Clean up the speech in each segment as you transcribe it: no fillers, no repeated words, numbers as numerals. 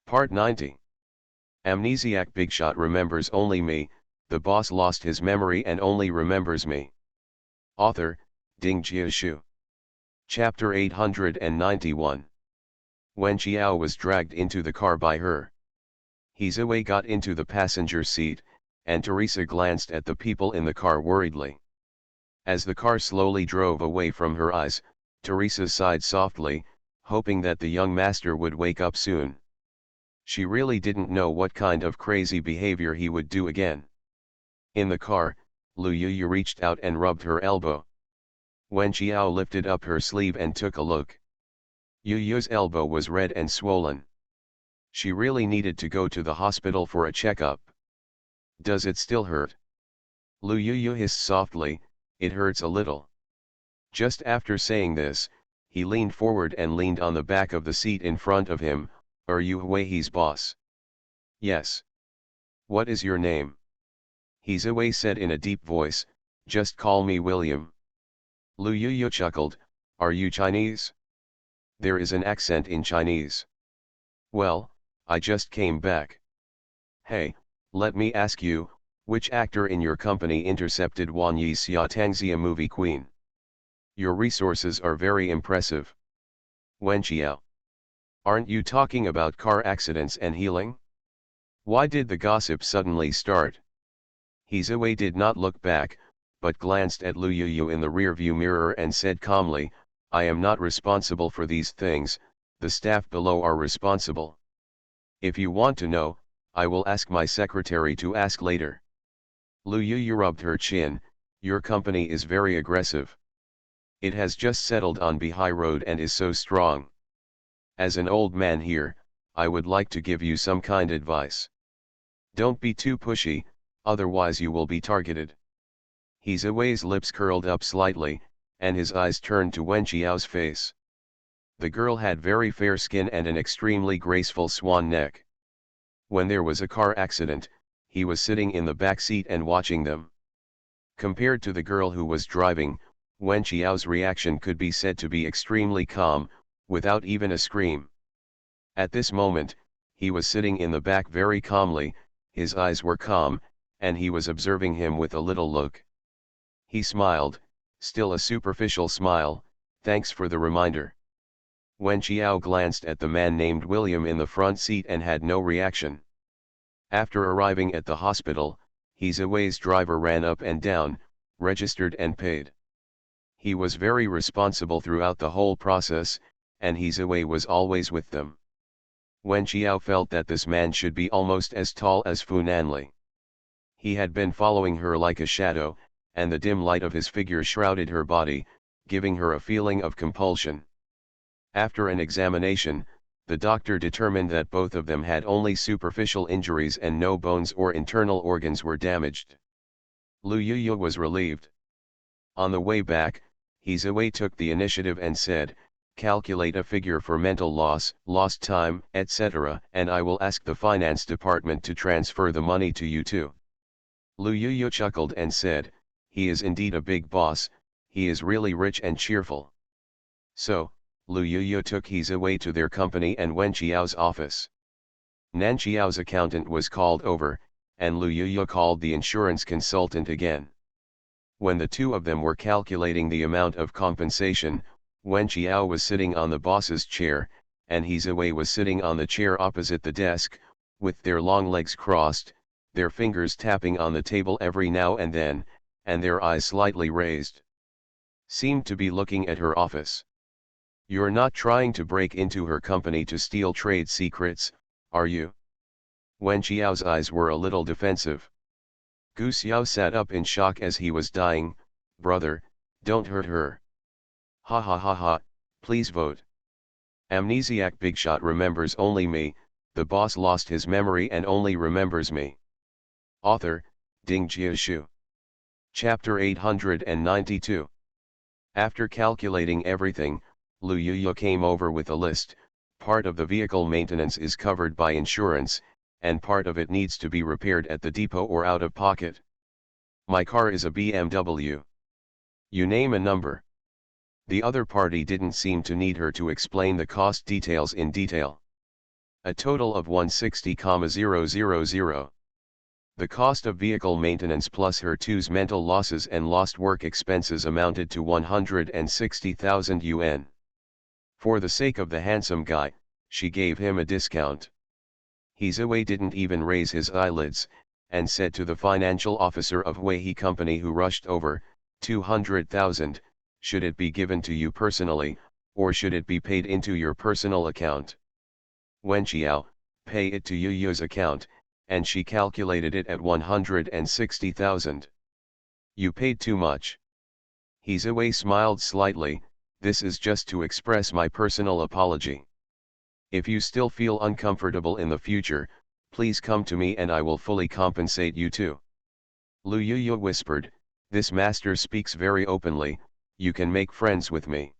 Part 90. Amnesiac Bigshot remembers only me, the boss lost his memory and only remembers me. Author, Ding Jiashu. Chapter 891. When Xiao was dragged into the car by her, Hizue got into the passenger seat, and Teresa glanced at the people in the car worriedly. As the car slowly drove away from her eyes, Teresa sighed softly, hoping that the young master would wake up soon. She really didn't know what kind of crazy behavior he would do again. In the car, Lu Yuyu reached out and rubbed her elbow. Wen Xiao lifted up her sleeve and took a look. Yuyu's elbow was red and swollen. She really needed to go to the hospital for a checkup. Does it still hurt? Lu Yuyu hissed softly, it hurts a little. Just after saying this, he leaned forward and leaned on the back of the seat in front of him. Are you Hui's boss? Yes. What is your name? Hizue said in a deep voice, just call me William. Lu Yuyu chuckled, are you Chinese? There is an accent in Chinese. Well, I just came back. Hey, let me ask you, which actor in your company intercepted Wan Yi's Xia Tangxia movie queen? Your resources are very impressive. Wen Xiao. Aren't you talking about car accidents and healing? Why did the gossip suddenly start? Hizue did not look back, but glanced at Lu Yuyu in the rearview mirror and said calmly, I am not responsible for these things, the staff below are responsible. If you want to know, I will ask my secretary to ask later. Lu Yuyu rubbed her chin, your company is very aggressive. It has just settled on Bihai Road and is so strong. As an old man here, I would like to give you some kind advice. Don't be too pushy, otherwise you will be targeted. Hizue's lips curled up slightly, and his eyes turned to Wen Xiao's face. The girl had very fair skin and an extremely graceful swan neck. When there was a car accident, he was sitting in the back seat and watching them. Compared to the girl who was driving, Wen Xiao's reaction could be said to be extremely calm, without even a scream. At this moment, he was sitting in the back very calmly, his eyes were calm, and he was observing him with a little look. He smiled, still a superficial smile, thanks for the reminder. Wen Xiao glanced at the man named William in the front seat and had no reaction. After arriving at the hospital, Hizue's driver ran up and down, registered and paid. He was very responsible throughout the whole process, and Hizue was always with them. Wen Xiao felt that this man should be almost as tall as Fu Nanli. He had been following her like a shadow, and the dim light of his figure shrouded her body, giving her a feeling of compulsion. After an examination, the doctor determined that both of them had only superficial injuries and no bones or internal organs were damaged. Lu Yuyu was relieved. On the way back, Hizue took the initiative and said, calculate a figure for mental loss, lost time, etc., and I will ask the finance department to transfer the money to you too. Lu Yuyu chuckled and said, he is indeed a big boss, he is really rich and cheerful. So, Lu Yuyu took Hizue to their company and Wen Xiao's office. Nan Xiao's accountant was called over, and Lu Yuyu called the insurance consultant again. When the two of them were calculating the amount of compensation, Wen Xiao was sitting on the boss's chair, and Hizue was sitting on the chair opposite the desk, with their long legs crossed, their fingers tapping on the table every now and then, and their eyes slightly raised. Seemed to be looking at her office. You're not trying to break into her company to steal trade secrets, are you? Wen Xiao's eyes were a little defensive. Gu Xiao sat up in shock as he was dying, brother, don't hurt her. Ha ha ha ha, please vote. Amnesiac Bigshot remembers only me, the boss lost his memory and only remembers me. Author, Ding Jiashu. Chapter 892. After calculating everything, Lu Yuyu came over with a list. Part of the vehicle maintenance is covered by insurance, and part of it needs to be repaired at the depot or out of pocket. My car is a BMW. You name a number. The other party didn't seem to need her to explain the cost details in detail. A total of 160,000. The cost of vehicle maintenance plus her two's mental losses and lost work expenses amounted to 160,000 yuan. For the sake of the handsome guy, she gave him a discount. Hizawei didn't even raise his eyelids, and said to the financial officer of Weihe Company who rushed over, 200,000, should it be given to you personally, or should it be paid into your personal account? Wen Xiao, pay it to Yu's account, and she calculated it at 160,000. You paid too much. Hizawei smiled slightly, this is just to express my personal apology. If you still feel uncomfortable in the future, please come to me and I will fully compensate you too. Lu Yu whispered, this master speaks very openly, you can make friends with me.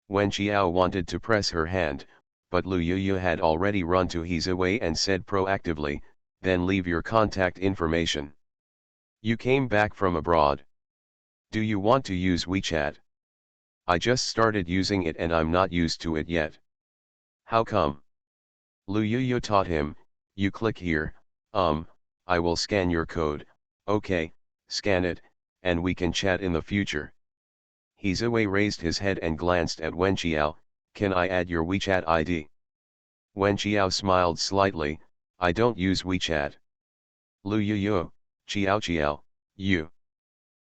Wen Xiao wanted to press her hand, but Lu Yu had already run to Hizawei and said proactively, then leave your contact information. You came back from abroad. Do you want to use WeChat? I just started using it and I'm not used to it yet. How come? Lu Yu taught him, you click here, I will scan your code, okay, scan it, and we can chat in the future. Hizawei raised his head and glanced at Wen Xiao, can I add your WeChat ID? Wen Xiao smiled slightly, I don't use WeChat. Lu Yu, Xiao, you.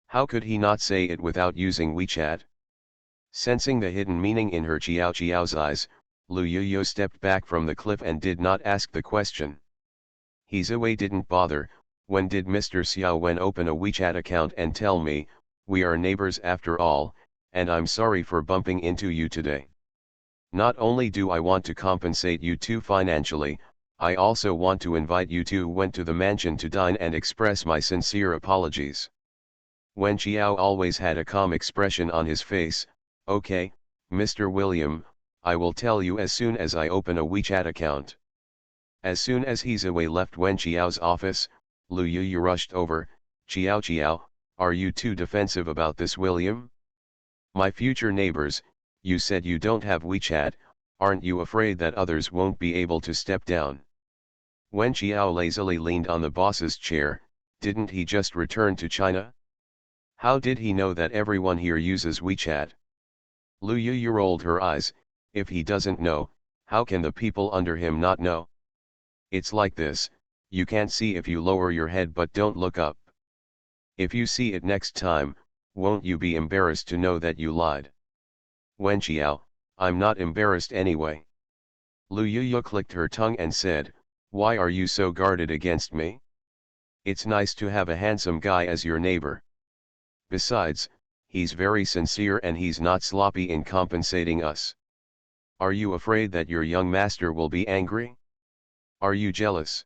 How could he not say it without using WeChat? Sensing the hidden meaning in her Xiao's eyes, Lu Yu stepped back from the cliff and did not ask the question. Hizawei didn't bother, when did Mr. Xiao Wen open a WeChat account and tell me, we are neighbors after all, and I'm sorry for bumping into you today. Not only do I want to compensate you two financially, I also want to invite you two went to the mansion to dine and express my sincere apologies. Wen Xiao always had a calm expression on his face, okay, Mr. William, I will tell you as soon as I open a WeChat account. As soon as Hizawei left Wen Xiao's office, Lu Yu rushed over, Xiao, are you too defensive about this, William? My future neighbors, you said you don't have WeChat, aren't you afraid that others won't be able to step down? Wen Xiao lazily leaned on the boss's chair, didn't he just return to China? How did he know that everyone here uses WeChat? Lu Yu rolled her eyes, if he doesn't know, how can the people under him not know? It's like this, you can't see if you lower your head but don't look up. If you see it next time, won't you be embarrassed to know that you lied? Wen Xiao, I'm not embarrassed anyway. Lu Yu clicked her tongue and said, why are you so guarded against me? It's nice to have a handsome guy as your neighbor. Besides, he's very sincere and he's not sloppy in compensating us. Are you afraid that your young master will be angry? Are you jealous?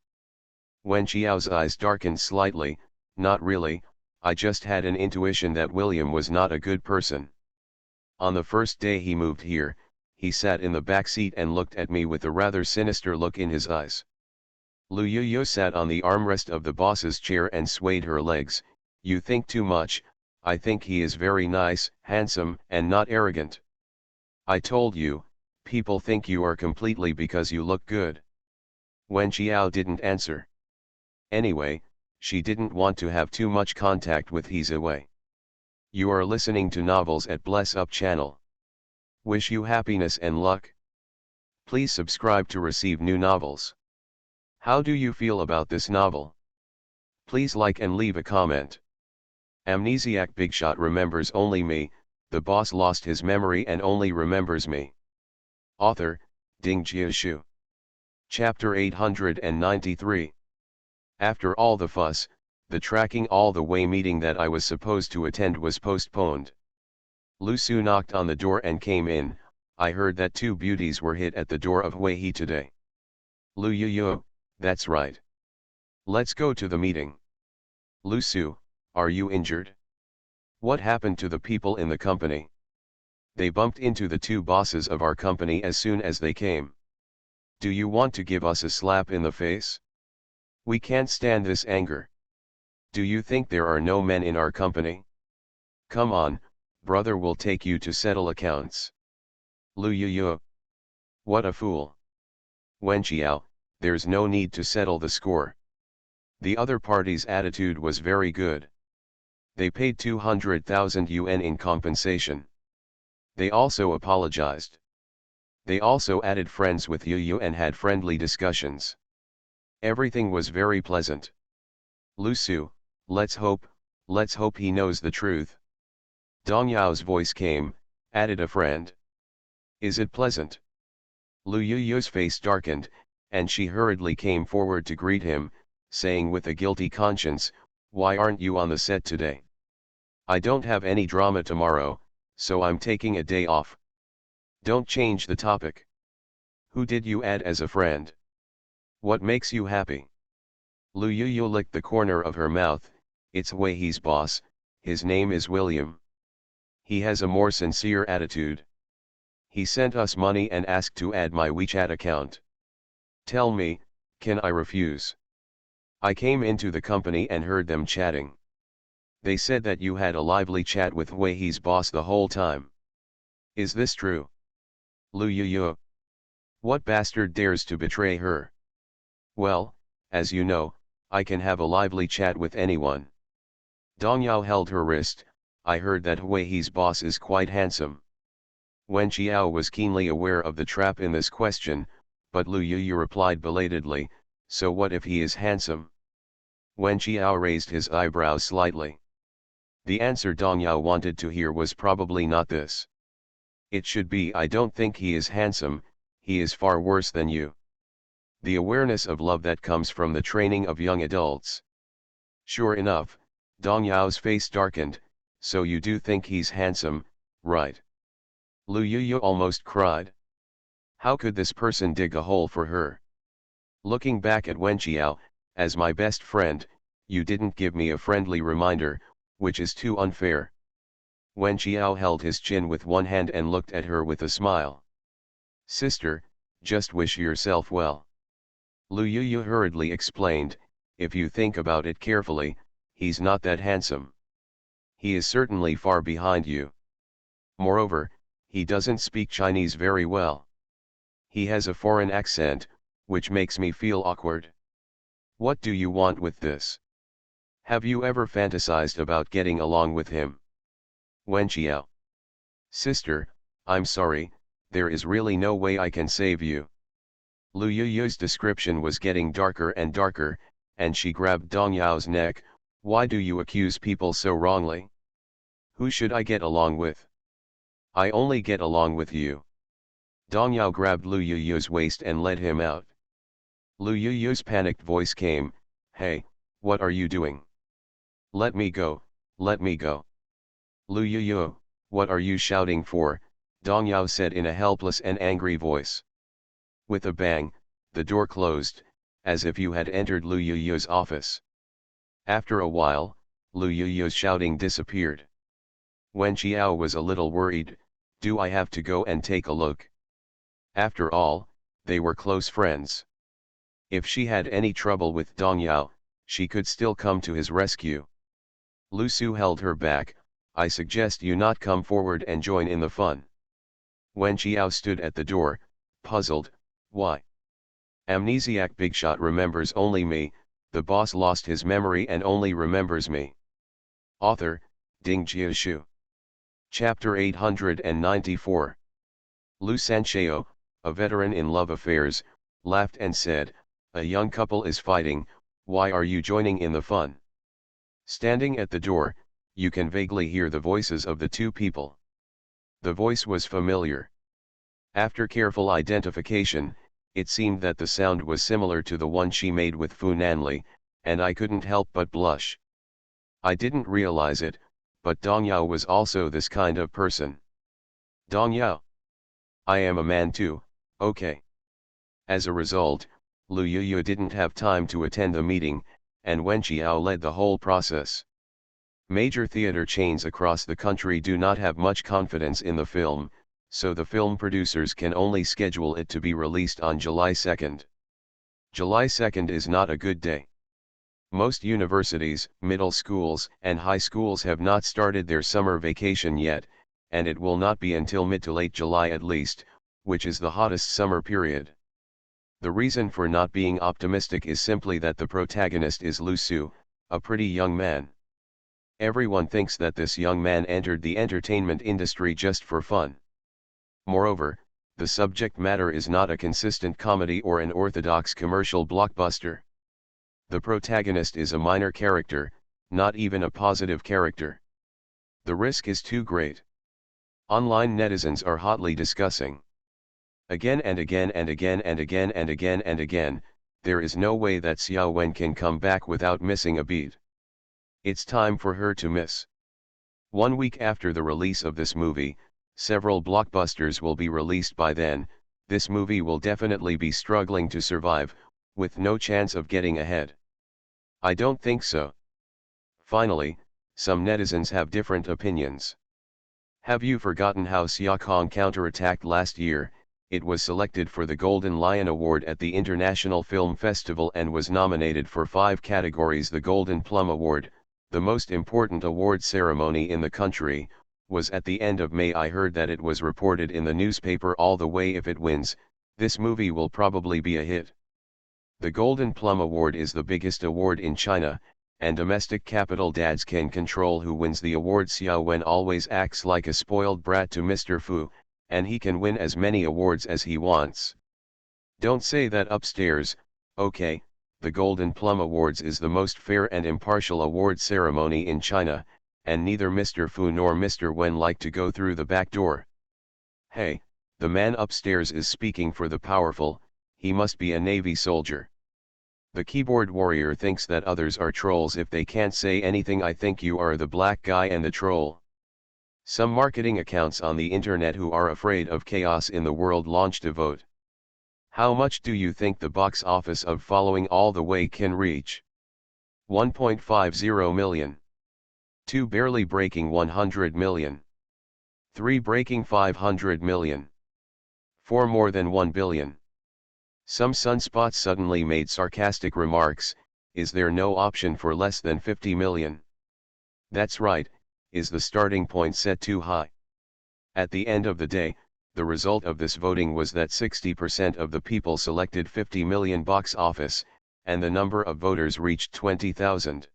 Wen Xiao's eyes darkened slightly, not really, I just had an intuition that William was not a good person. On the first day he moved here, he sat in the back seat and looked at me with a rather sinister look in his eyes. Lu Yu sat on the armrest of the boss's chair and swayed her legs, you think too much, I think he is very nice, handsome, and not arrogant. I told you, people think you are completely because you look good. Wen Xiao didn't answer. Anyway, she didn't want to have too much contact with Hizawei. You are listening to Novels at Bless Up channel. Wish you happiness and luck. Please subscribe to receive new novels. How do you feel about this novel? Please like and leave a comment. Amnesiac Bigshot remembers only me, the boss lost his memory and only remembers me. Author, Ding Jiashu. Chapter 893. After all the fuss, the tracking all the way meeting that I was supposed to attend was postponed. Lu Su knocked on the door and came in, I heard that two beauties were hit at the door of Weihe today. Lu Yu, that's right. Let's go to the meeting. Lu Su, are you injured? What happened to the people in the company? They bumped into the two bosses of our company as soon as they came. Do you want to give us a slap in the face? We can't stand this anger. Do you think there are no men in our company? Come on, brother will take you to settle accounts. Lu Yu. What a fool. Wen Qiao, there's no need to settle the score. The other party's attitude was very good. They paid 200,000 yuan in compensation. They also apologized. They also added friends with Yu and had friendly discussions. Everything was very pleasant. Lu Su, let's hope he knows the truth. Dong Yao's voice came, added a friend. Is it pleasant? Lu Yu's face darkened, and she hurriedly came forward to greet him, saying with a guilty conscience, why aren't you on the set today? I don't have any drama tomorrow, so I'm taking a day off. Don't change the topic. Who did you add as a friend? What makes you happy? Lu Yu licked the corner of her mouth. It's Wei He's boss, his name is William. He has a more sincere attitude. He sent us money and asked to add my WeChat account. Tell me, can I refuse? I came into the company and heard them chatting. They said that you had a lively chat with Wei He's boss the whole time. Is this true? Lu Yu. What bastard dares to betray her? Well, as you know, I can have a lively chat with anyone. Dong Yao held her wrist. I heard that Wei He's boss is quite handsome. Wen Qiao was keenly aware of the trap in this question, but Lu Yu replied belatedly, so what if he is handsome? Wen Qiao raised his eyebrows slightly. The answer Dong Yao wanted to hear was probably not this. It should be, I don't think he is handsome, he is far worse than you. The awareness of love that comes from the training of young adults. Sure enough, Dong Yao's face darkened. So you do think he's handsome, right? Lu Yu almost cried. How could this person dig a hole for her? Looking back at Wen Qiao, as my best friend, you didn't give me a friendly reminder, which is too unfair. Wen Qiao held his chin with one hand and looked at her with a smile. Sister, just wish yourself well. Lu Yu hurriedly explained, if you think about it carefully, he's not that handsome. He is certainly far behind you. Moreover, he doesn't speak Chinese very well. He has a foreign accent, which makes me feel awkward. What do you want with this? Have you ever fantasized about getting along with him? Wen Qiao. Sister, I'm sorry, there is really no way I can save you. Lu Yu's description was getting darker and darker, and she grabbed Dong Yao's neck. Why do you accuse people so wrongly? Who should I get along with? I only get along with you. Dong Yao grabbed Lu Yu's waist and led him out. Lu Yu's panicked voice came, hey, what are you doing? Let me go, let me go. Lu Yu, what are you shouting for? Dong Yao said in a helpless and angry voice. With a bang, the door closed, as if you had entered Lu Yu's office. After a while, Lu Yu's shouting disappeared. Wen Qiao was a little worried. Do I have to go and take a look? After all, they were close friends. If she had any trouble with Dong Yao, she could still come to his rescue. Lu Su held her back. I suggest you not come forward and join in the fun. Wen Qiao stood at the door, puzzled. Why? Amnesiac Bigshot remembers only me. The boss lost his memory and only remembers me. Author, Ding Jiashu. Chapter 894. Lu Sanshao, a veteran in love affairs, laughed and said, a young couple is fighting, why are you joining in the fun? Standing at the door, you can vaguely hear the voices of the two people. The voice was familiar. After careful identification, it seemed that the sound was similar to the one she made with Fu Nanli, and I couldn't help but blush. I didn't realize it, but Dong Yao was also this kind of person. Dong Yao. I am a man too, okay. As a result, Lu Yu didn't have time to attend the meeting, and Wen Qiao led the whole process. Major theater chains across the country do not have much confidence in the film, so the film producers can only schedule it to be released on July 2nd. July 2nd is not a good day. Most universities, middle schools, and high schools have not started their summer vacation yet, and it will not be until mid to late July at least, which is the hottest summer period. The reason for not being optimistic is simply that the protagonist is Lu Su, a pretty young man. Everyone thinks that this young man entered the entertainment industry just for fun. Moreover, the subject matter is not a consistent comedy or an orthodox commercial blockbuster. The protagonist is a minor character, not even a positive character. The risk is too great. Online netizens are hotly discussing. Again and again and again and again and again and again, there is no way that Xiao Wen can come back without missing a beat. It's time for her to miss. 1 week after the release of this movie, several blockbusters will be released by then. This movie will definitely be struggling to survive, with no chance of getting ahead. I don't think so. Finally, some netizens have different opinions. Have you forgotten how Xia Kong counterattacked last year? It was selected for the Golden Lion Award at the International Film Festival and was nominated for 5 categories. The Golden Plum Award, the most important award ceremony in the country, was at the end of May. I heard that it was reported in the newspaper all the way. If it wins, this movie will probably be a hit. The Golden Plum Award is the biggest award in China, and domestic capital dads can control who wins the award. Xiao Wen always acts like a spoiled brat to Mr. Fu, and he can win as many awards as he wants. Don't say that upstairs. Okay, the Golden Plum Awards is the most fair and impartial award ceremony in China, and neither Mr. Fu nor Mr. Wen like to go through the back door. Hey, the man upstairs is speaking for the powerful. He must be a Navy soldier. The keyboard warrior thinks that others are trolls if they can't say anything. I think you are the black guy and the troll. Some marketing accounts on the internet who are afraid of chaos in the world launched a vote. How much do you think the box office of Following All the Way can reach? 1.50 million. 2 barely breaking 100 million. 3 breaking 500 million. 4 more than 1 billion. Some sunspots suddenly made sarcastic remarks. Is there no option for less than 50 million? That's right. Is the starting point set too high? At the end of the day, the result of this voting was that 60% of the people selected 50 million box office, and the number of voters reached 20,000.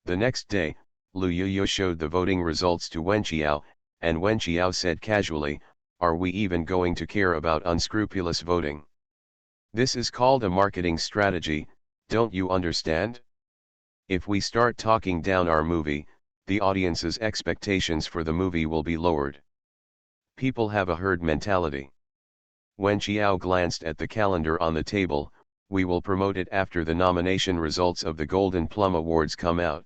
The next day, Lu Yuyu showed the voting results to Wen Qiao, and Wen Qiao said casually, "Are we even going to care about unscrupulous voting? This is called a marketing strategy, don't you understand? If we start talking down our movie, the audience's expectations for the movie will be lowered. People have a herd mentality." Wen Qiao glanced at the calendar on the table. "We will promote it after the nomination results of the Golden Plum Awards come out.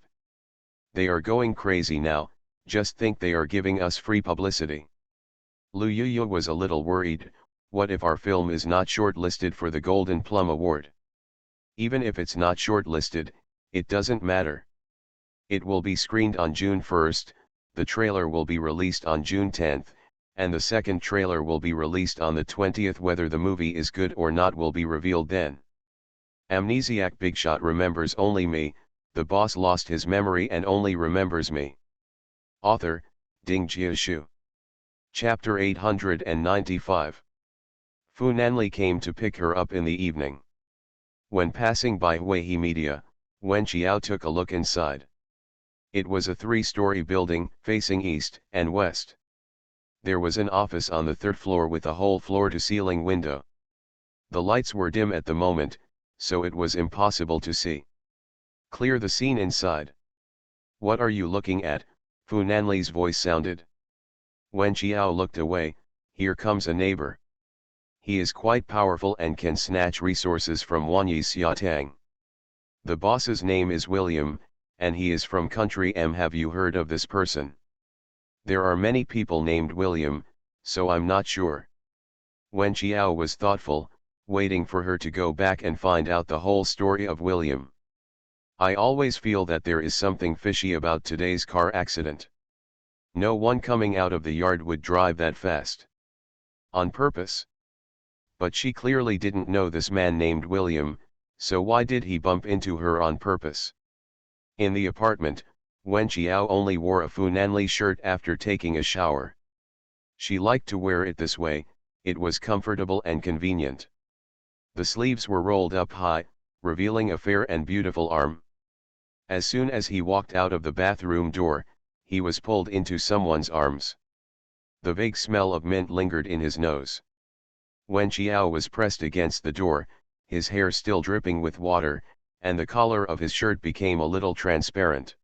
They are going crazy now, just think they are giving us free publicity." Lu Yuyu was a little worried. What if our film is not shortlisted for the Golden Plum Award? Even if it's not shortlisted, it doesn't matter. It will be screened on June 1st, the trailer will be released on June 10th, and the second trailer will be released on the 20th. Whether the movie is good or not will be revealed then. Amnesiac Bigshot remembers only me. The boss lost his memory and only remembers me. Author, Ding Jiashu. Chapter 895. Fu Nanli came to pick her up in the evening. When passing by Huihe Media, Wen Qiao took a look inside. It was a 3-story building, facing east and west. There was an office on the 3rd floor with a whole floor-to-ceiling window. The lights were dim at the moment, so it was impossible to see. Clear the scene inside. What are you looking at? Fu Nanli's voice sounded. Wen Qiao looked away. Here comes a neighbor. He is quite powerful and can snatch resources from Wanyi Xiatang. The boss's name is William, and he is from country M. Have you heard of this person? There are many people named William, so I'm not sure. Wen Qiao was thoughtful, waiting for her to go back and find out the whole story of William. I always feel that there is something fishy about today's car accident. No one coming out of the yard would drive that fast. On purpose. But she clearly didn't know this man named William, so why did he bump into her on purpose? In the apartment, Wen Qiao only wore a Fu Nanli shirt after taking a shower. She liked to wear it this way, it was comfortable and convenient. The sleeves were rolled up high, revealing a fair and beautiful arm. As soon as he walked out of the bathroom door, he was pulled into someone's arms. The vague smell of mint lingered in his nose. Wen Qiao was pressed against the door, his hair still dripping with water, and the collar of his shirt became a little transparent.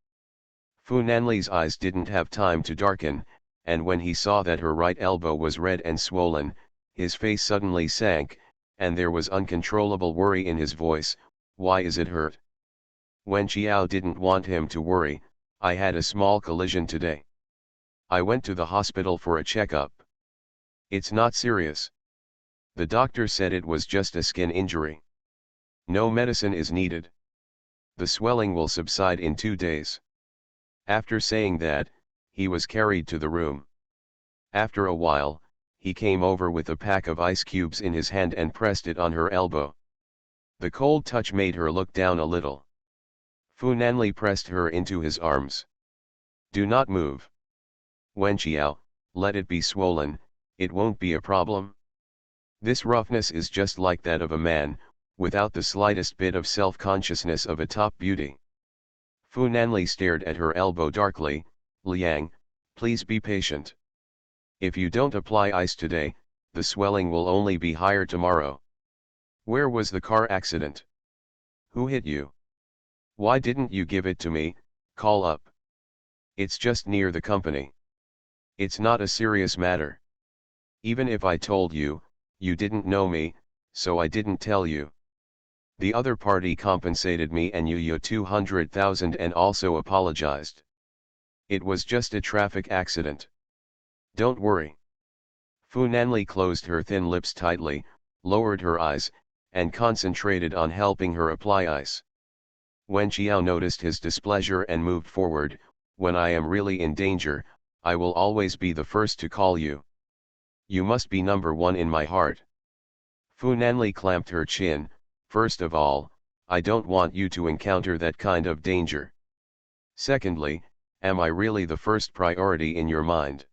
Fu Nanli's eyes didn't have time to darken, and when he saw that her right elbow was red and swollen, his face suddenly sank, and there was uncontrollable worry in his voice. Why is it hurt? Wen Qiao didn't want him to worry. I had a small collision today. I went to the hospital for a checkup. It's not serious. The doctor said it was just a skin injury. No medicine is needed. The swelling will subside in 2 days. After saying that, he was carried to the room. After a while, he came over with a pack of ice cubes in his hand and pressed it on her elbow. The cold touch made her look down a little. Fu Nanli pressed her into his arms. Do not move. Wen Qiao, let it be swollen, it won't be a problem. This roughness is just like that of a man, without the slightest bit of self-consciousness of a top beauty. Fu Nanli stared at her elbow darkly. Liang, please be patient. If you don't apply ice today, the swelling will only be higher tomorrow. Where was the car accident? Who hit you? Why didn't you give it to me? Call up. It's just near the company. It's not a serious matter. Even if I told you, you didn't know me, so I didn't tell you. The other party compensated me and you 200,000 and also apologized. It was just a traffic accident. Don't worry. Fu Nanli closed her thin lips tightly, lowered her eyes, and concentrated on helping her apply ice. Wen Qiao noticed his displeasure and moved forward. When I am really in danger, I will always be the first to call you. You must be number one in my heart. Fu Nanli clamped her chin. First of all, I don't want you to encounter that kind of danger. Secondly, am I really the first priority in your mind?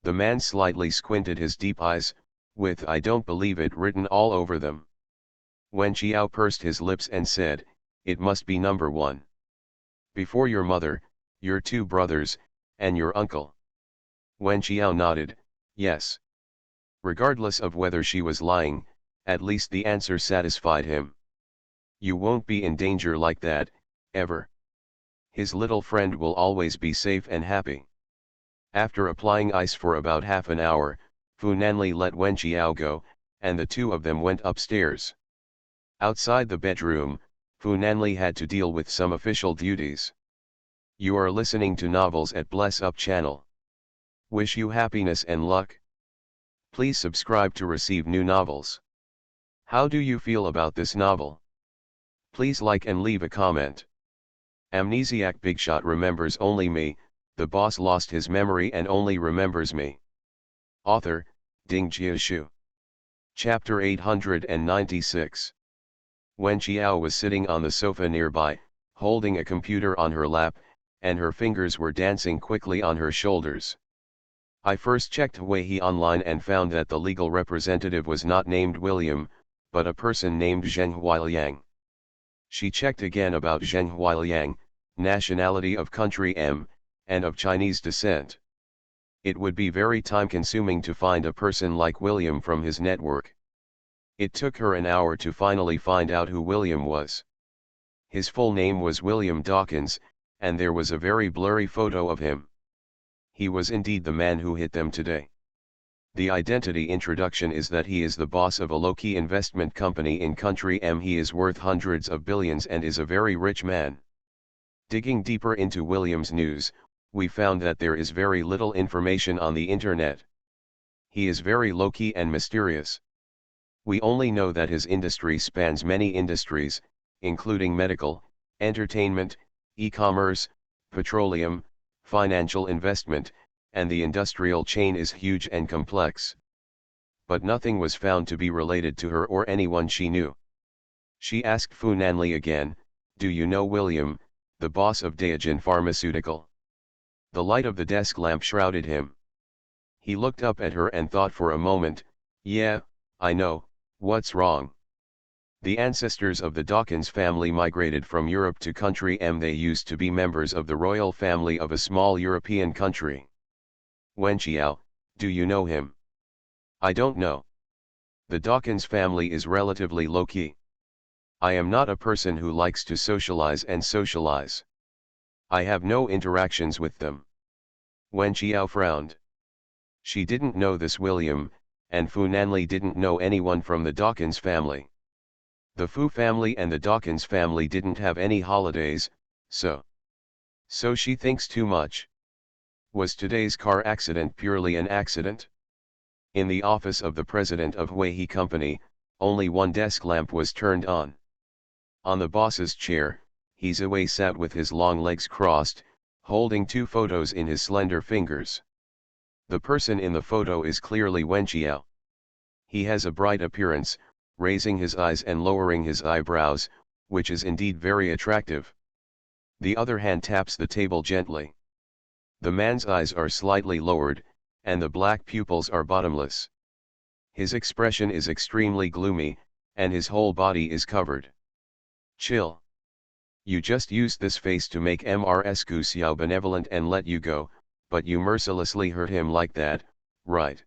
The man slightly squinted his deep eyes, with I don't believe it written all over them. Wen Qiao pursed his lips and said, it must be number one. Before your mother, your 2 brothers, and your uncle. Wen Qiao nodded, yes. Regardless of whether she was lying, at least the answer satisfied him. You won't be in danger like that, ever. His little friend will always be safe and happy. After applying ice for about half an hour, Fu Nanli let Wen Qiao go, and the 2 of them went upstairs. Outside the bedroom, Fu Nanli had to deal with some official duties. You are listening to Novels at Bless Up channel. Wish you happiness and luck. Please subscribe to receive new novels. How do you feel about this novel? Please like and leave a comment. Amnesiac Bigshot remembers only me. The boss lost his memory and only remembers me. Author, Ding Jiashu. Chapter 896. Wen Qiao was sitting on the sofa nearby, holding a computer on her lap, and her fingers were dancing quickly on her shoulders. I first checked Weihe online and found that the legal representative was not named William, but a person named Zheng Huiliang. She checked again about Zheng Huiliang, nationality of country M, and of Chinese descent. It would be very time-consuming to find a person like William from his network. It took her an hour to finally find out who William was. His full name was William Dawkins, and there was a very blurry photo of him. He was indeed the man who hit them today. The identity introduction is that he is the boss of a low-key investment company in country M. He is worth hundreds of billions and is a very rich man. Digging deeper into William's news, we found that there is very little information on the internet. He is very low-key and mysterious. We only know that his industry spans many industries, including medical, entertainment, e-commerce, petroleum, financial investment, and the industrial chain is huge and complex. But nothing was found to be related to her or anyone she knew. She asked Fu Nanli again, do you know William, the boss of Daijin Pharmaceutical? The light of the desk lamp shrouded him. He looked up at her and thought for a moment, yeah, I know, what's wrong? The ancestors of the Dawkins family migrated from Europe to country M. They used to be members of the royal family of a small European country. Wen Xiao, do you know him? I don't know. The Dawkins family is relatively low-key. I am not a person who likes to socialize and socialize. I have no interactions with them. Wen Xiao frowned. She didn't know this William, and Fu Nanli didn't know anyone from the Dawkins family. The Fu family and the Dawkins family didn't have any holidays, so she thinks too much. Was today's car accident purely an accident? In the office of the president of Huihe Company, only one desk lamp was turned on. On the boss's chair, Hezawei sat with his long legs crossed, holding two photos in his slender fingers. The person in the photo is clearly Wen Xiao. He has a bright appearance, raising his eyes and lowering his eyebrows, which is indeed very attractive. The other hand taps the table gently. The man's eyes are slightly lowered, and the black pupils are bottomless. His expression is extremely gloomy, and his whole body is covered. Chill. You just used this face to make Mrs. Gu Xiao benevolent and let you go, but you mercilessly hurt him like that, right?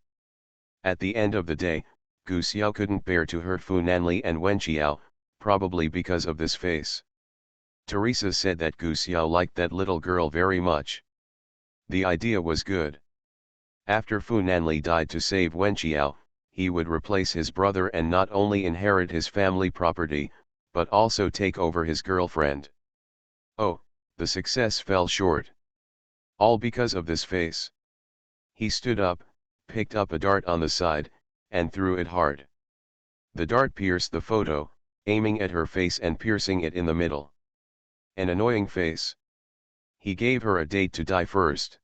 At the end of the day, Gu Xiao couldn't bear to hurt Fu Nanli and Wen Xiao, probably because of this face. Teresa said that Gu Xiao liked that little girl very much. The idea was good. After Fu Nanli died to save Wen Xiao, he would replace his brother and not only inherit his family property, but also take over his girlfriend. Oh, the success fell short. All because of this face. He stood up, picked up a dart on the side, and threw it hard. The dart pierced the photo, aiming at her face and piercing it in the middle. An annoying face. He gave her a date to die first.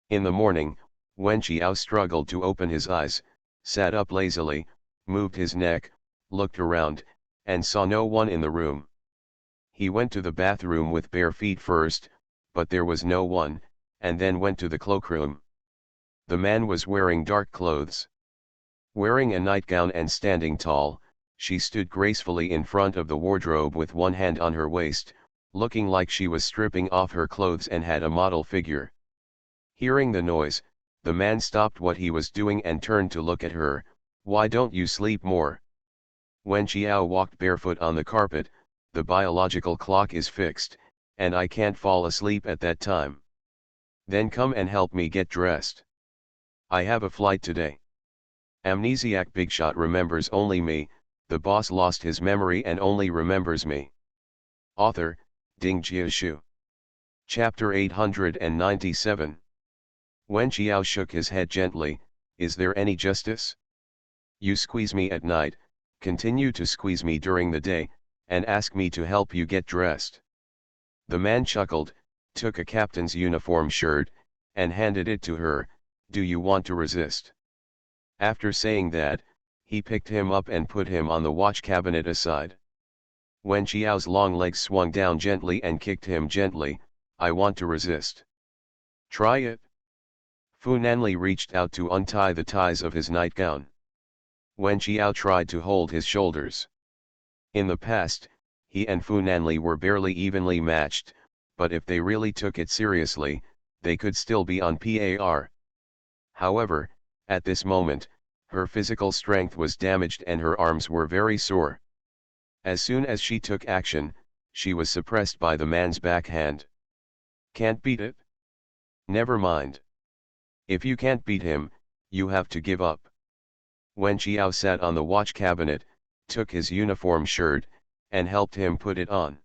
In the morning, Wen Xiao struggled to open his eyes, sat up lazily, moved his neck, looked around, and saw no one in the room. He went to the bathroom with bare feet first, but there was no one, and then went to the cloakroom. The man was wearing dark clothes. Wearing a nightgown and standing tall, she stood gracefully in front of the wardrobe with one hand on her waist, looking like she was stripping off her clothes and had a model figure. Hearing the noise, the man stopped what he was doing and turned to look at her. Why don't you sleep more? Wen Xiao walked barefoot on the carpet. The biological clock is fixed, and I can't fall asleep at that time. Then come and help me get dressed. I have a flight today. Amnesiac Bigshot remembers only me. The boss lost his memory and only remembers me. Author, Ding Jiashu. Chapter 897. Wen Xiao shook his head gently. Is there any justice? You squeeze me at night, continue to squeeze me during the day, and ask me to help you get dressed. The man chuckled, took a captain's uniform shirt, and handed it to her. Do you want to resist? After saying that, he picked him up and put him on the watch cabinet aside. Wen Xiao's long legs swung down gently and kicked him gently. I want to resist. Try it. Fu Nanli reached out to untie the ties of his nightgown. Wen Xiao tried to hold his shoulders. In the past, he and Fu Nanli were barely evenly matched, but if they really took it seriously, they could still be on par. However, at this moment, her physical strength was damaged and her arms were very sore. As soon as she took action, she was suppressed by the man's backhand. Can't beat it? Never mind. If you can't beat him, you have to give up. Wen Xiao sat on the watch cabinet, took his uniform shirt, and helped him put it on.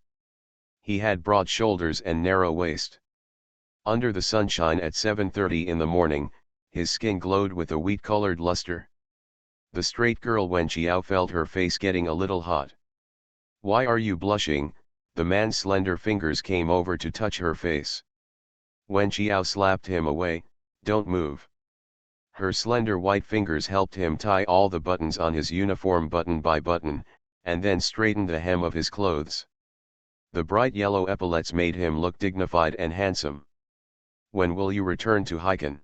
He had broad shoulders and narrow waist. Under the sunshine at 7:30 in the morning, his skin glowed with a wheat-colored luster. The straight girl Wen Xiao felt her face getting a little hot. Why are you blushing? The man's slender fingers came over to touch her face. Wen Xiao slapped him away. Don't move. Her slender white fingers helped him tie all the buttons on his uniform button by button, and then straightened the hem of his clothes. The bright yellow epaulets made him look dignified and handsome. When will you return to Hiken?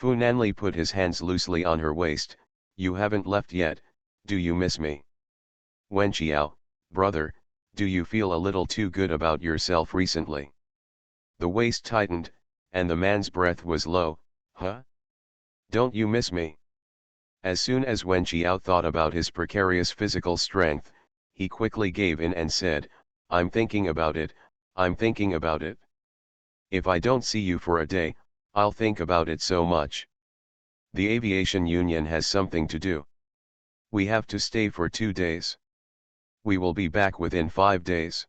Fu Nanli put his hands loosely on her waist. You haven't left yet, do you miss me? Wenqiao, brother, do you feel a little too good about yourself recently? The waist tightened, and the man's breath was low. Huh? Don't you miss me? As soon as Wenqiao thought about his precarious physical strength, he quickly gave in and said, I'm thinking about it, I'm thinking about it. If I don't see you for a day, I'll think about it so much. The aviation union has something to do. We have to stay for 2 days. We will be back within 5 days.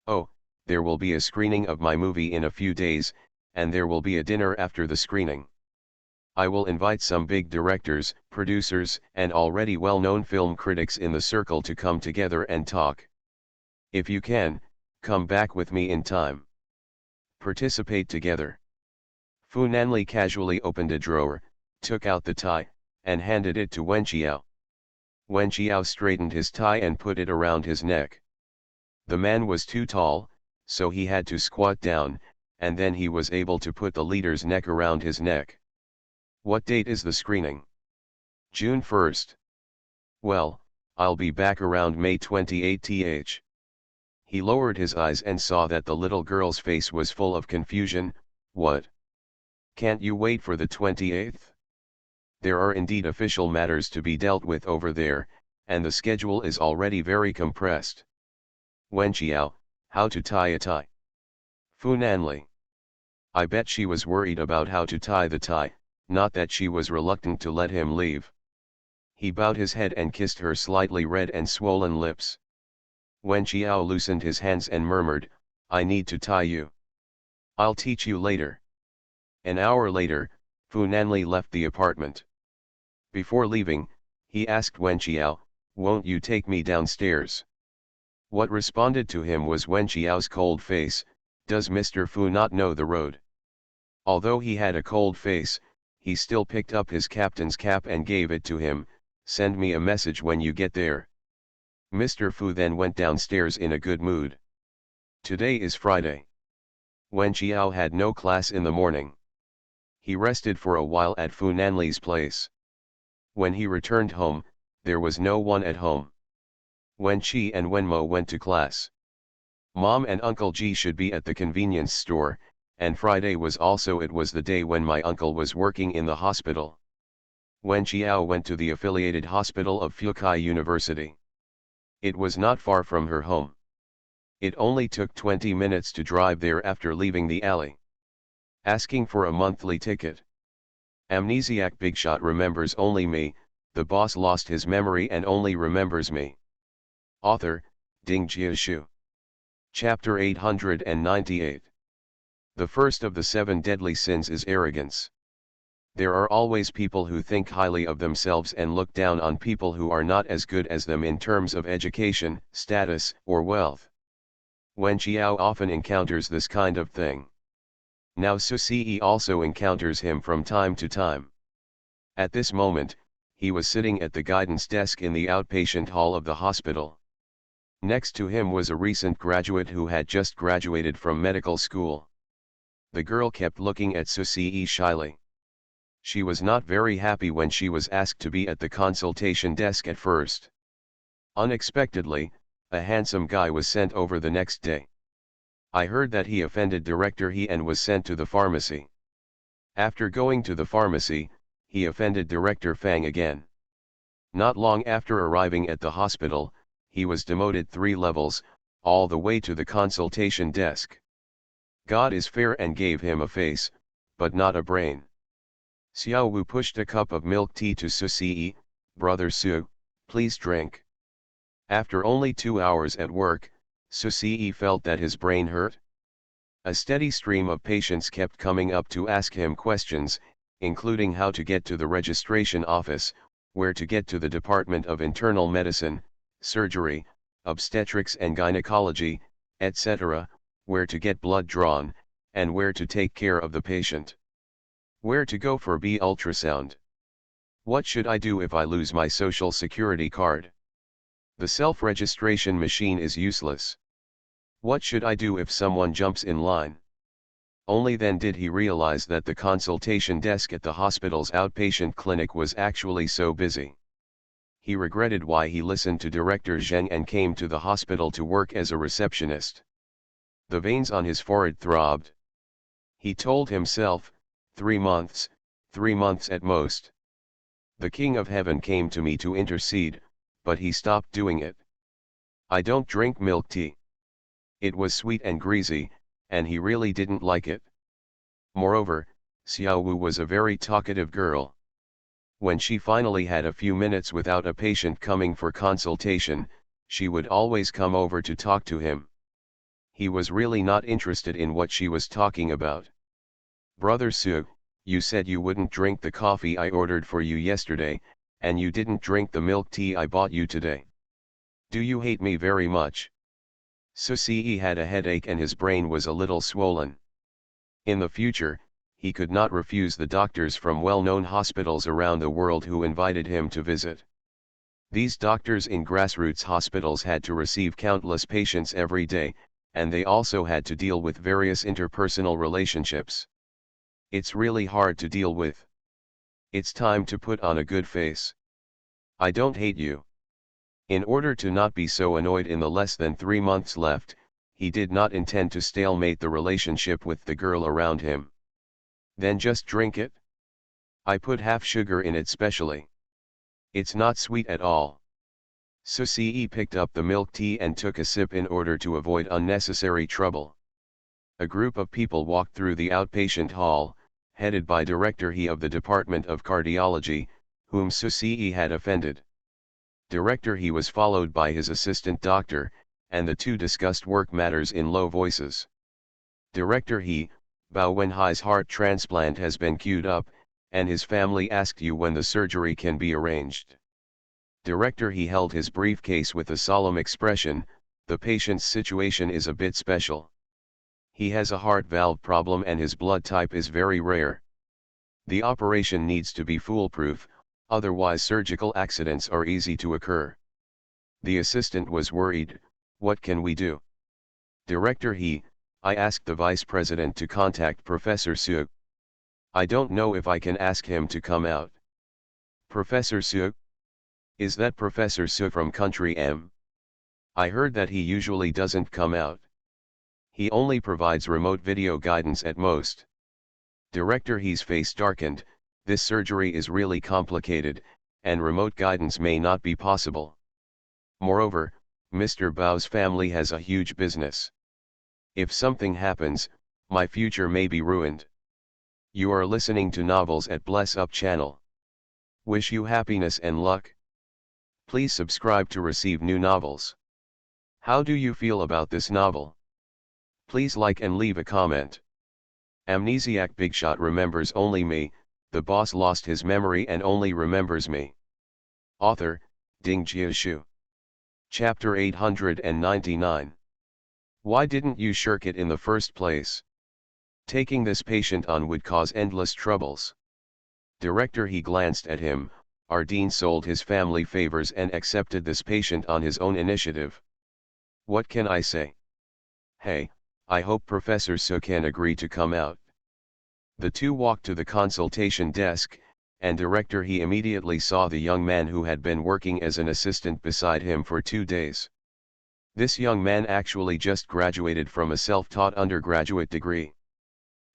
Oh, there will be a screening of my movie in a few days, and there will be a dinner after the screening. I will invite some big directors, producers, and already well-known film critics in the circle to come together and talk. If you can, come back with me in time. Participate together. Fu Nanli casually opened a drawer, took out the tie, and handed it to Wenqiao. Wenqiao straightened his tie and put it around his neck. The man was too tall, so he had to squat down, and then he was able to put the leader's neck around his neck. What date is the screening? June 1st. Well, I'll be back around May 28th. He lowered his eyes and saw that the little girl's face was full of confusion. What? Can't you wait for the 28th? There are indeed official matters to be dealt with over there, and the schedule is already very compressed. Wenqiao, how to tie a tie? Fu Nanli. I bet she was worried about how to tie the tie, not that she was reluctant to let him leave. He bowed his head and kissed her slightly red and swollen lips. Wenqiao loosened his hands and murmured, I need to tie you. I'll teach you later. An hour later, Fu Nanli left the apartment. Before leaving, he asked Wenqiao, won't you take me downstairs? What responded to him was Wenqiao's cold face, does Mr. Fu not know the road? Although he had a cold face, he still picked up his captain's cap and gave it to him, send me a message when you get there. Mr. Fu then went downstairs in a good mood. Today is Friday. Wenqiao had no class in the morning. He rested for a while at Fu Nanli's place. When he returned home, there was no one at home. Wenqi and Wenmo went to class. Mom and Uncle Ji should be at the convenience store, and Friday was the day when my uncle was working in the hospital. Wenqiao went to the affiliated hospital of Fukai University. It was not far from her home. It only took 20 minutes to drive there after leaving the alley. Asking for a monthly ticket. Amnesiac Bigshot remembers only me, the boss lost his memory and only remembers me. Author, Ding Jiashu. Chapter 898. The first of the 7 deadly sins is arrogance. There are always people who think highly of themselves and look down on people who are not as good as them in terms of education, status, or wealth. Wenqiao often encounters this kind of thing. Now Susi also encounters him from time to time. At this moment, he was sitting at the guidance desk in the outpatient hall of the hospital. Next to him was a recent graduate who had just graduated from medical school. The girl kept looking at Susi shyly. She was not very happy when she was asked to be at the consultation desk at first. Unexpectedly, a handsome guy was sent over the next day. I heard that he offended Director He and was sent to the pharmacy. After going to the pharmacy, he offended Director Fang again. Not long after arriving at the hospital, he was demoted 3 levels, all the way to the consultation desk. God is fair and gave him a face, but not a brain. Xiao Wu pushed a cup of milk tea to Susi. Brother Su, please drink. After only 2 hours at work, Susi felt that his brain hurt. A steady stream of patients kept coming up to ask him questions, including how to get to the registration office, where to get to the Department of Internal Medicine, Surgery, Obstetrics and Gynecology, etc., where to get blood drawn, and where to take care of the patient. Where to go for B ultrasound. What should I do if I lose my social security card? The self-registration machine is useless. What should I do if someone jumps in line? Only then did he realize that the consultation desk at the hospital's outpatient clinic was actually so busy. He regretted why he listened to Director Zheng and came to the hospital to work as a receptionist. The veins on his forehead throbbed. He told himself, 3 months, 3 months at most. The King of Heaven came to me to intercede, but he stopped doing it. I don't drink milk tea. It was sweet and greasy, and he really didn't like it. Moreover, Xiao Wu was a very talkative girl. When she finally had a few minutes without a patient coming for consultation, she would always come over to talk to him. He was really not interested in what she was talking about. Brother Su, you said you wouldn't drink the coffee I ordered for you yesterday, and you didn't drink the milk tea I bought you today. Do you hate me very much? Su Ce had a headache and his brain was a little swollen. In the future, he could not refuse the doctors from well-known hospitals around the world who invited him to visit. These doctors in grassroots hospitals had to receive countless patients every day, and they also had to deal with various interpersonal relationships. It's really hard to deal with. It's time to put on a good face. I don't hate you. In order to not be so annoyed in the less than 3 months left, he did not intend to stalemate the relationship with the girl around him. Then just drink it. I put half sugar in it specially. It's not sweet at all. Su Ce picked up the milk tea and took a sip in order to avoid unnecessary trouble. A group of people walked through the outpatient hall, headed by Director He of the Department of Cardiology, whom Su Ce had offended. Director He was followed by his assistant doctor, and the two discussed work matters in low voices. Director He, Bao Wenhai's heart transplant has been queued up, and his family asked you when the surgery can be arranged. Director He held his briefcase with a solemn expression. The patient's situation is a bit special. He has a heart valve problem and his blood type is very rare. The operation needs to be foolproof, otherwise surgical accidents are easy to occur. The assistant was worried. What can we do? Director He, I asked the vice president to contact Professor Su. I don't know if I can ask him to come out. Professor Su? Is that Professor Su from country M? I heard that he usually doesn't come out. He only provides remote video guidance at most. Director He's face darkened. This surgery is really complicated, and remote guidance may not be possible. Moreover, Mr. Bao's family has a huge business. If something happens, my future may be ruined. You are listening to Novels at Bless Up channel. Wish you happiness and luck. Please subscribe to receive new novels. How do you feel about this novel? Please like and leave a comment. Amnesiac Bigshot remembers only me. The boss lost his memory and only remembers me. Author, Ding Jiashu. Chapter 899. Why didn't you shirk it in the first place? Taking this patient on would cause endless troubles. Director He glanced at him. Ardeen sold his family favors and accepted this patient on his own initiative. What can I say? Hey, I hope Professor Su can agree to come out. The two walked to the consultation desk, and Director He immediately saw the young man who had been working as an assistant beside him for 2 days. This young man actually just graduated from a self-taught undergraduate degree.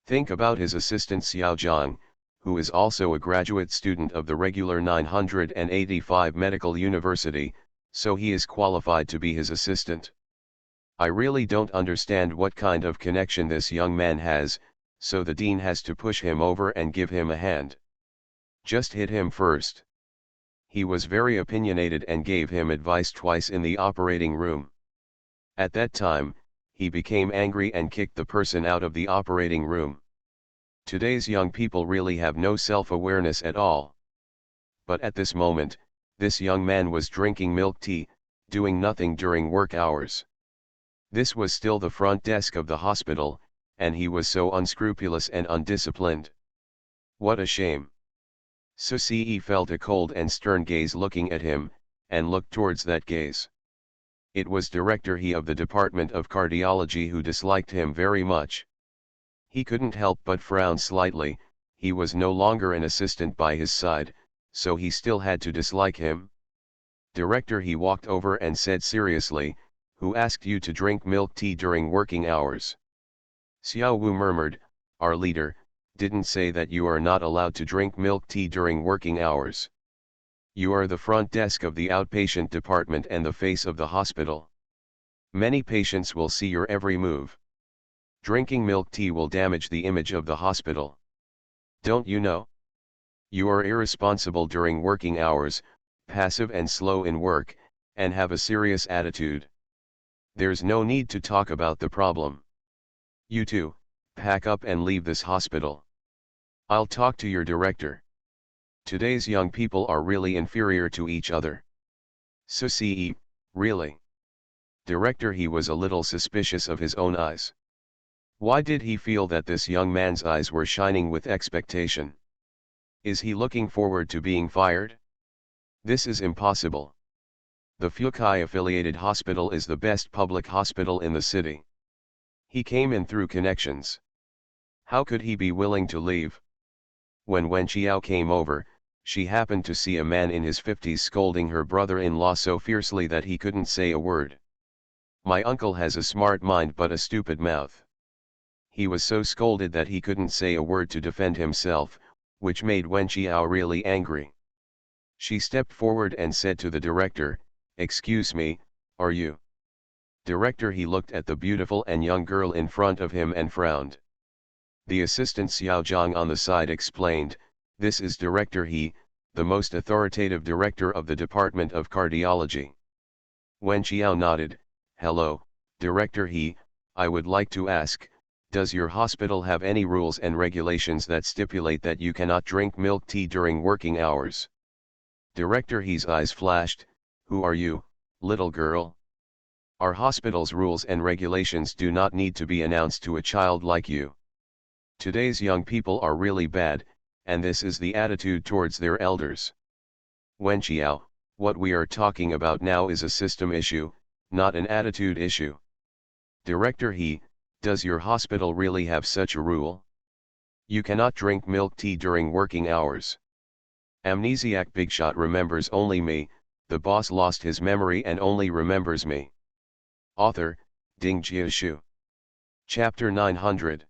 Think about his assistant Xiao Zhang, who is also a graduate student of the regular 985 Medical University, so he is qualified to be his assistant. I really don't understand what kind of connection this young man has, so the dean has to push him over and give him a hand. Just hit him first. He was very opinionated and gave him advice twice in the operating room. At that time, he became angry and kicked the person out of the operating room. Today's young people really have no self-awareness at all. But at this moment, this young man was drinking milk tea, doing nothing during work hours. This was still the front desk of the hospital, and he was so unscrupulous and undisciplined. What a shame. Su Ce felt a cold and stern gaze looking at him, and looked towards that gaze. It was Director He of the Department of Cardiology who disliked him very much. He couldn't help but frown slightly. He was no longer an assistant by his side, so he still had to dislike him. Director he walked over and said seriously, "Who asked you to drink milk tea during working hours?" Xiao Wu murmured, "Our leader didn't say that you are not allowed to drink milk tea during working hours. You are the front desk of the outpatient department and the face of the hospital. Many patients will see your every move. Drinking milk tea will damage the image of the hospital. Don't you know? You are irresponsible during working hours, passive and slow in work, and have a serious attitude. There's no need to talk about the problem. You two, pack up and leave this hospital. I'll talk to your director. Today's young people are really inferior to each other." Susie, really? Director he was a little suspicious of his own eyes. Why did he feel that this young man's eyes were shining with expectation? Is he looking forward to being fired? This is impossible. The Fukai affiliated hospital is the best public hospital in the city. He came in through connections. How could he be willing to leave? When Wen Qiao came over, she happened to see a man in his 50s scolding her brother-in-law so fiercely that he couldn't say a word. "My uncle has a smart mind but a stupid mouth." He was so scolded that he couldn't say a word to defend himself, which made Wen Qiao really angry. She stepped forward and said to the director, "Excuse me, are you?" Director he looked at the beautiful and young girl in front of him and frowned. The assistant Xiao Zhang on the side explained, "This is Director He, the most authoritative director of the Department of Cardiology." Wen Qiao nodded, "Hello, Director He, I would like to ask, does your hospital have any rules and regulations that stipulate that you cannot drink milk tea during working hours?" Director He's eyes flashed, "Who are you, little girl? Our hospital's rules and regulations do not need to be announced to a child like you. Today's young people are really bad, and this is the attitude towards their elders. Wen Qiao, what we are talking about now is a system issue, not an attitude issue. Director He, does your hospital really have such a rule? You cannot drink milk tea during working hours." Amnesiac Bigshot remembers only me, the boss lost his memory and only remembers me. Author, Ding Jiashu. Chapter 900.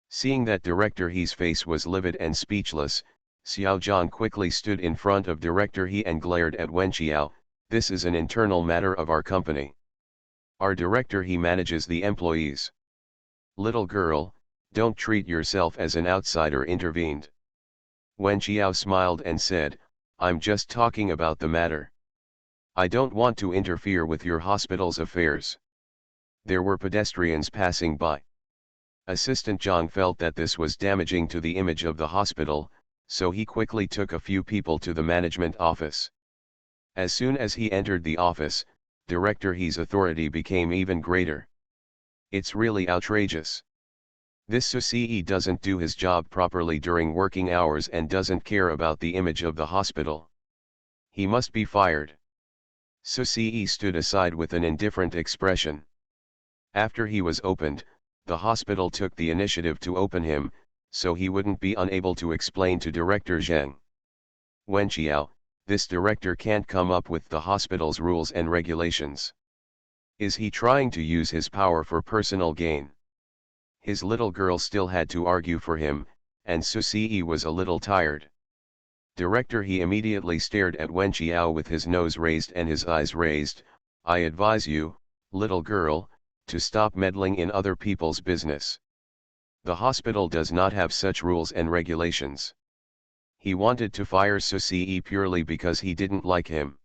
Seeing that Director He's face was livid and speechless, Xiao Zhang quickly stood in front of Director He and glared at Wen Qiao, "This is an internal matter of our company. Our Director He manages the employees. Little girl, don't treat yourself as an outsider," intervened. Wen Qiao smiled and said, "I'm just talking about the matter. I don't want to interfere with your hospital's affairs." There were pedestrians passing by. Assistant Zhang felt that this was damaging to the image of the hospital, so he quickly took a few people to the management office. As soon as he entered the office, Director He's authority became even greater. "It's really outrageous. This Susie doesn't do his job properly during working hours and doesn't care about the image of the hospital. He must be fired." Susie stood aside with an indifferent expression. After he was opened, the hospital took the initiative to open him, so he wouldn't be unable to explain to Director Zheng. "Wen Qiao, this director can't come up with the hospital's rules and regulations. Is he trying to use his power for personal gain?" His little girl still had to argue for him, and Susie was a little tired. Director He immediately stared at Wen Qiao with his nose raised and his eyes raised. "I advise you, little girl, to stop meddling in other people's business. The hospital does not have such rules and regulations." He wanted to fire Susie purely because he didn't like him.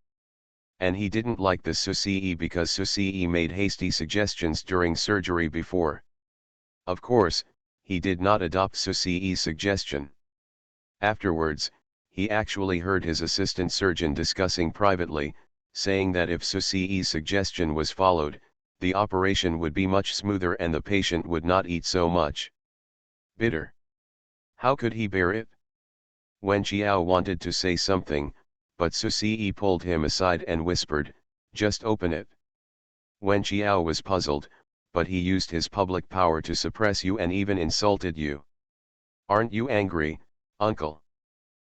And he didn't like the Susie because Susie made hasty suggestions during surgery before. Of course, he did not adopt Susie's suggestion. Afterwards, he actually heard his assistant surgeon discussing privately, saying that if Susie's suggestion was followed, the operation would be much smoother and the patient would not eat so much. Bitter. How could he bear it? Wen Qiao wanted to say something, but Susie pulled him aside and whispered, "Just open it." Wen Qiao was puzzled, but he used his public power to suppress you and even insulted you. "Aren't you angry, uncle?"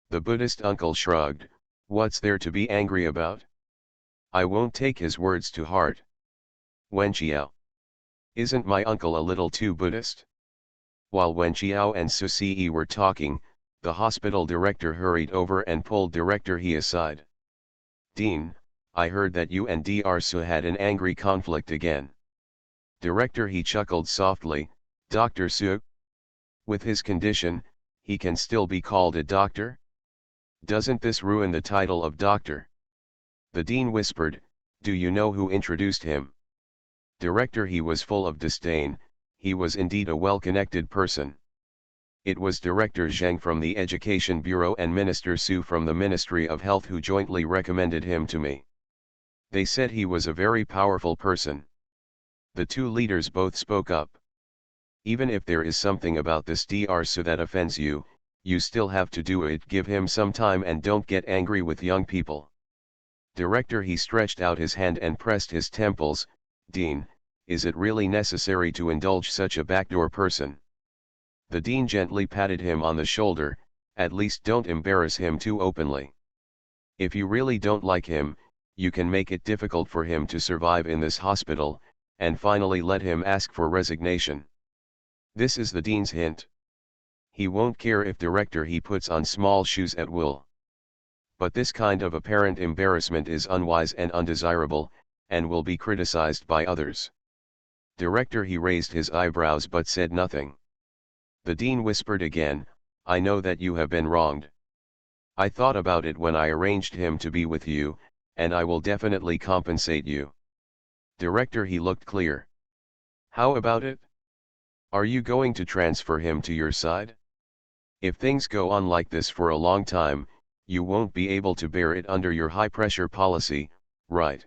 The Buddhist uncle shrugged, "What's there to be angry about? I won't take his words to heart. Wen Qiao. Isn't my uncle a little too Buddhist? While Wen Qiao and Su Ce were talking, the hospital director hurried over and pulled Director He aside. Dean, I heard that you and Dr. Su had an angry conflict again. Director He chuckled softly. Dr. Su? With his condition, he can still be called a doctor? Doesn't this ruin the title of doctor? The dean whispered, do you know who introduced him? Director He was full of disdain. He was indeed a well-connected person. It was Director Zheng from the Education Bureau and Minister Su from the Ministry of Health who jointly recommended him to me. They said he was a very powerful person. The two leaders both spoke up. Even if there is something about this Dr. Su that offends you, you still have to do it. Give him some time and don't get angry with young people. Director He stretched out his hand and pressed his temples. Dean, is it really necessary to indulge such a backdoor person? The dean gently patted him on the shoulder. At least don't embarrass him too openly. If you really don't like him, you can make it difficult for him to survive in this hospital, and finally let him ask for resignation. This is the dean's hint. He won't care if Director He puts on small shoes at will. But this kind of apparent embarrassment is unwise and undesirable, and will be criticized by others. Director He raised his eyebrows but said nothing. The dean whispered again, I know that you have been wronged. I thought about it when I arranged him to be with you, and I will definitely compensate you. Director He looked clear. How about it? Are you going to transfer him to your side? If things go on like this for a long time, you won't be able to bear it under your high-pressure policy, right?